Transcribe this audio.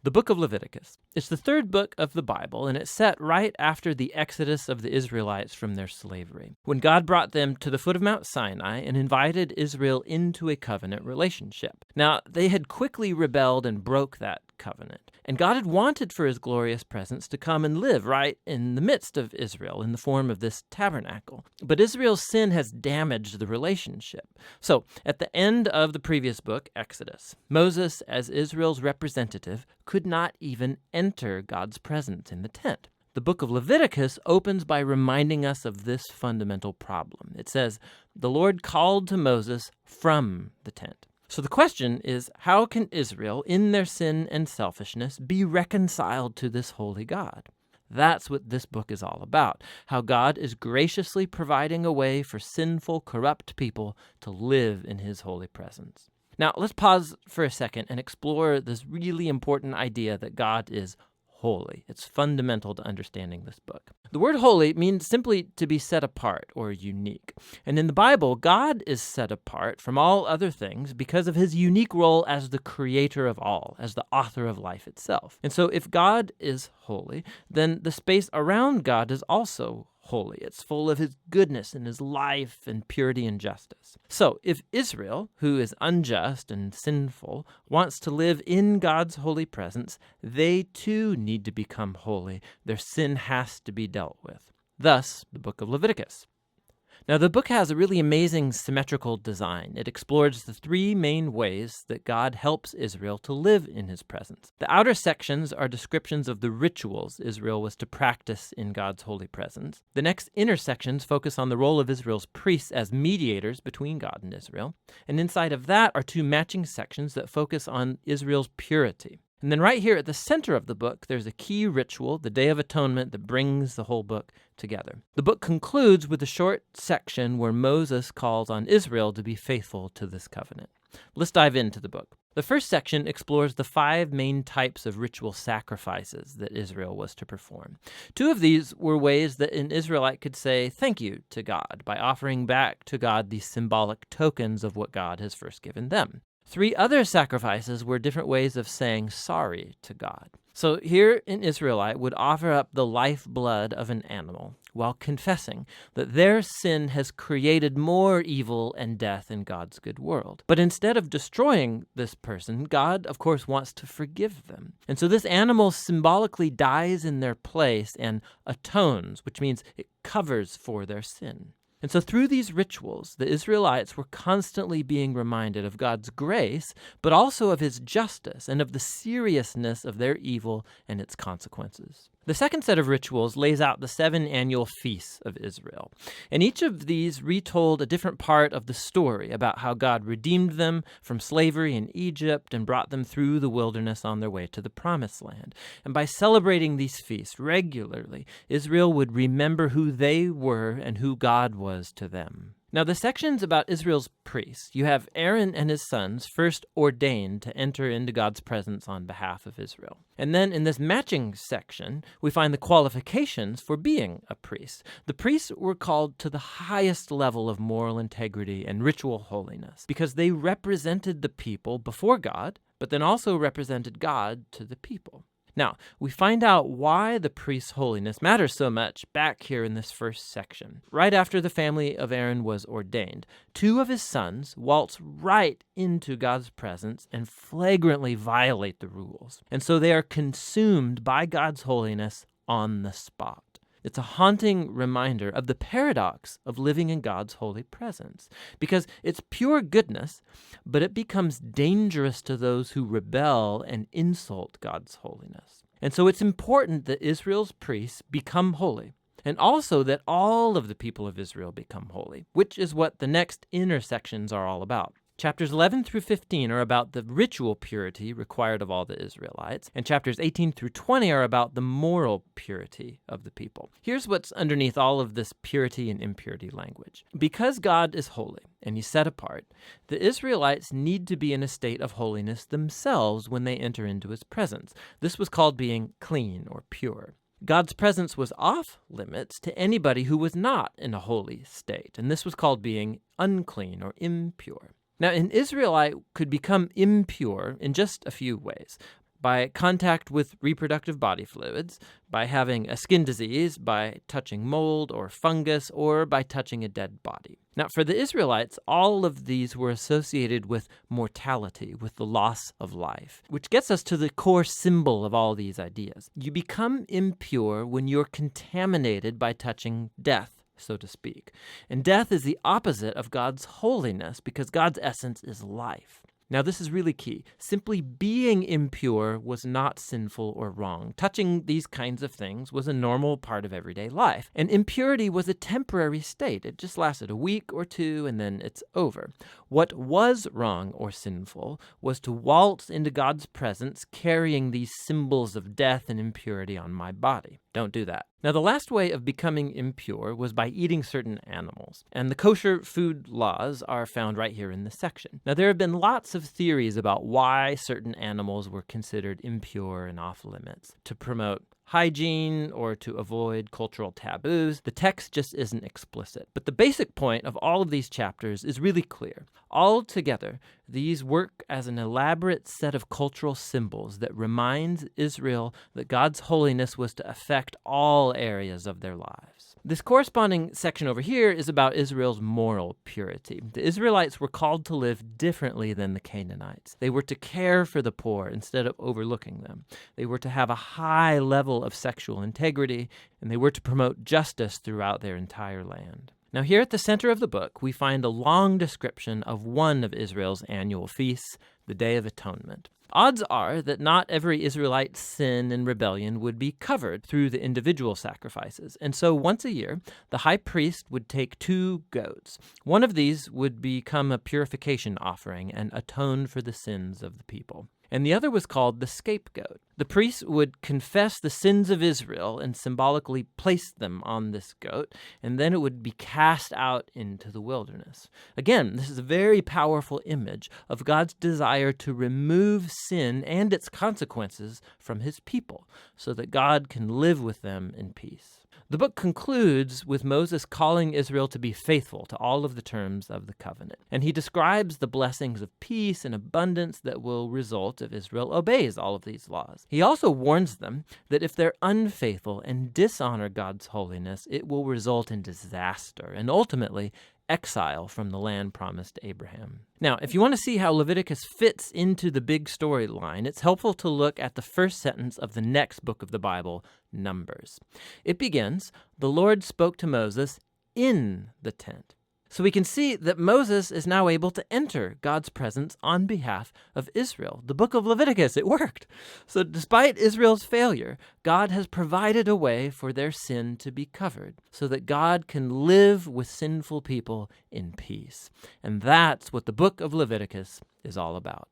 The book of Leviticus. It's the third book of the Bible, and it's set right after the exodus of the Israelites from their slavery, when God brought them to the foot of Mount Sinai and invited Israel into a covenant relationship. Now, they had quickly rebelled and broke that covenant, and God had wanted for his glorious presence to come and live right in the midst of Israel in the form of this tabernacle. But Israel's sin has damaged the relationship. So, at the end of the previous book, Exodus, Moses, as Israel's representative, could not even enter God's presence in the tent. The book of Leviticus opens by reminding us of this fundamental problem. It says, "The Lord called to Moses from the tent." So the question is, how can Israel, in their sin and selfishness, be reconciled to this holy God? That's what this book is all about, how God is graciously providing a way for sinful, corrupt people to live in his holy presence. Now, let's pause for a second and explore this really important idea that God is holy. It's fundamental to understanding this book. The word holy means simply to be set apart or unique. And in the Bible, God is set apart from all other things because of his unique role as the creator of all, as the author of life itself. And so if God is holy, then the space around God is also holy. It's full of his goodness and his life and purity and justice. So if Israel, who is unjust and sinful, wants to live in God's holy presence, they too need to become holy. Their sin has to be dealt with. Thus, the book of Leviticus. Now, the book has a really amazing symmetrical design. It explores the three main ways that God helps Israel to live in his presence. The outer sections are descriptions of the rituals Israel was to practice in God's holy presence. The next inner sections focus on the role of Israel's priests as mediators between God and Israel. And inside of that are two matching sections that focus on Israel's purity. And then right here at the center of the book, there's a key ritual, the Day of Atonement, that brings the whole book together. The book concludes with a short section where Moses calls on Israel to be faithful to this covenant. Let's dive into the book. The first section explores the 5 main types of ritual sacrifices that Israel was to perform. 2 of these were ways that an Israelite could say thank you to God by offering back to God these symbolic tokens of what God has first given them. 3 other sacrifices were different ways of saying sorry to God. So here an Israelite would offer up the lifeblood of an animal while confessing that their sin has created more evil and death in God's good world. But instead of destroying this person, God, of course, wants to forgive them. And so this animal symbolically dies in their place and atones, which means it covers for their sin. And so through these rituals, the Israelites were constantly being reminded of God's grace, but also of his justice and of the seriousness of their evil and its consequences. The second set of rituals lays out the 7 annual feasts of Israel. And each of these retold a different part of the story about how God redeemed them from slavery in Egypt and brought them through the wilderness on their way to the Promised Land. And by celebrating these feasts regularly, Israel would remember who they were and who God was to them. Now, the sections about Israel's priests, you have Aaron and his sons first ordained to enter into God's presence on behalf of Israel. And then in this matching section, we find the qualifications for being a priest. The priests were called to the highest level of moral integrity and ritual holiness because they represented the people before God, but then also represented God to the people. Now, we find out why the priest's holiness matters so much back here in this first section. Right after the family of Aaron was ordained, 2 of his sons waltz right into God's presence and flagrantly violate the rules. And so they are consumed by God's holiness on the spot. It's a haunting reminder of the paradox of living in God's holy presence, because it's pure goodness, but it becomes dangerous to those who rebel and insult God's holiness. And so it's important that Israel's priests become holy, and also that all of the people of Israel become holy, which is what the next inner sections are all about. Chapters 11 through 15 are about the ritual purity required of all the Israelites, and chapters 18 through 20 are about the moral purity of the people. Here's what's underneath all of this purity and impurity language. Because God is holy and he's set apart, the Israelites need to be in a state of holiness themselves when they enter into his presence. This was called being clean or pure. God's presence was off limits to anybody who was not in a holy state, and this was called being unclean or impure. Now, an Israelite could become impure in just a few ways. by contact with reproductive body fluids, by having a skin disease, by touching mold or fungus, or by touching a dead body. Now, for the Israelites, all of these were associated with mortality, with the loss of life, which gets us to the core symbol of all these ideas. You become impure when you're contaminated by touching death, so to speak. And death is the opposite of God's holiness because God's essence is life. Now, this is really key. Simply being impure was not sinful or wrong. Touching these kinds of things was a normal part of everyday life. And impurity was a temporary state. It just lasted a week or two, and then it's over. What was wrong or sinful was to waltz into God's presence carrying these symbols of death and impurity on my body. Don't do that. Now, the last way of becoming impure was by eating certain animals, and the kosher food laws are found right here in this section. Now, there have been lots of theories about why certain animals were considered impure and off limits. To promote hygiene or to avoid cultural taboos, the text just isn't explicit. But the basic point of all of these chapters is really clear. Altogether, these work as an elaborate set of cultural symbols that reminds Israel that God's holiness was to affect all areas of their lives. This corresponding section over here is about Israel's moral purity. The Israelites were called to live differently than the Canaanites. They were to care for the poor instead of overlooking them. They were to have a high level of sexual integrity, and they were to promote justice throughout their entire land. Now, here at the center of the book, we find a long description of one of Israel's annual feasts, the Day of Atonement. Odds are that not every Israelite's sin and rebellion would be covered through the individual sacrifices. And so once a year, the high priest would take 2 goats. One of these would become a purification offering and atone for the sins of the people. And the other was called the scapegoat. The priest would confess the sins of Israel and symbolically place them on this goat, and then it would be cast out into the wilderness. Again, this is a very powerful image of God's desire to remove sin and its consequences from his people so that God can live with them in peace. The book concludes with Moses calling Israel to be faithful to all of the terms of the covenant. And he describes the blessings of peace and abundance that will result if Israel obeys all of these laws. He also warns them that if they're unfaithful and dishonor God's holiness, it will result in disaster and ultimately exile from the land promised to Abraham. Now, if you want to see how Leviticus fits into the big storyline, it's helpful to look at the first sentence of the next book of the Bible, Numbers. It begins, "The Lord spoke to Moses in the tent." So we can see that Moses is now able to enter God's presence on behalf of Israel. The book of Leviticus, it worked. So despite Israel's failure, God has provided a way for their sin to be covered so that God can live with sinful people in peace. And that's what the book of Leviticus is all about.